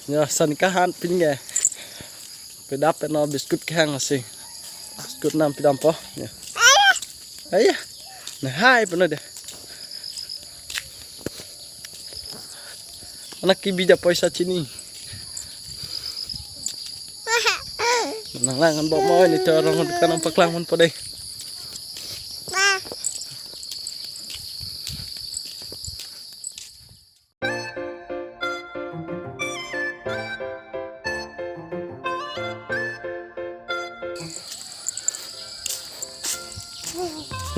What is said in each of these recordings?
Ya sanikahan pinggir. Pedapat no biskut kehang masih. Biskut nam pidampo. Ya. Ayah. Nah hai penuh deh. Anak kibija poisa cini. Nanglangan bawa mau ini corong kan nampak langun podeh.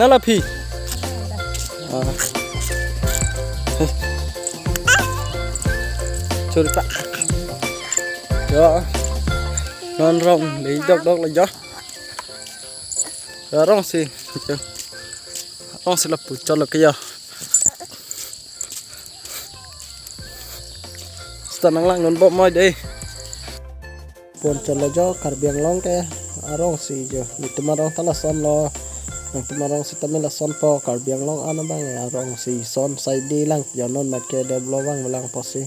Nala phi. Curi pak. Yo. Non rong lấy dọc là gió. Rong xì. Rong xì là bụi cho là cái giờ. Stan nang lang non bộ môi đi. Buồn cho là gió cả biển long cái. Rong xì giờ. Itu mà rong tala son lo. Nang tu mà rong xì tamil là son po cả biển long ano bang rong xì son sai đi lang. Giờ non mặt kia đẹp lo bang lang po xì.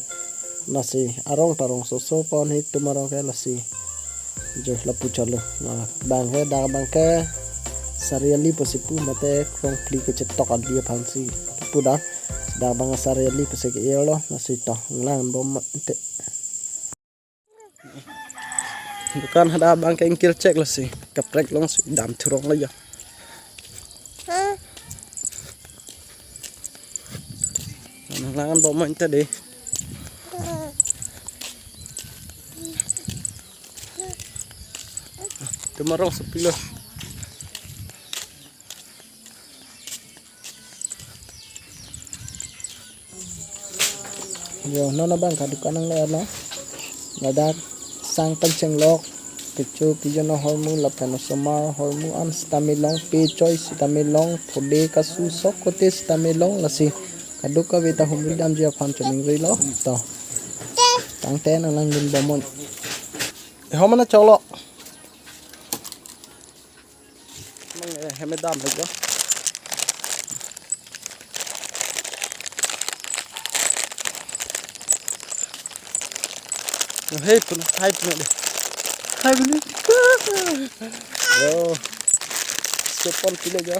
Nasi arong tarong soso pon hit tu marong cái là xì. Jo lapu chalo bang he da bang ke sariali posipu mate krong pli ke cetok adia phansi pu da bang sariali pose ke yelo nasi to nglang bom te bukan ada bang ke ingkir cek lah sih kaprek long si dam thurong la ya nglangan bom ente deh. Tumarong sepilo. Yo nó bang ka dukan ang leer no. Nadak sang panceng lok kecu pijono hormu lapano somar hormu an stamilong pe choice stamilong phode ka su sok kote stamilong lasi kaduka beta humidam jia phan choming rei lo to. Tang ten ang lang din bomon. Homana cholo. Hemedam lagi. Hai pun deh. Hai pun. Yo, sepon kilo aja.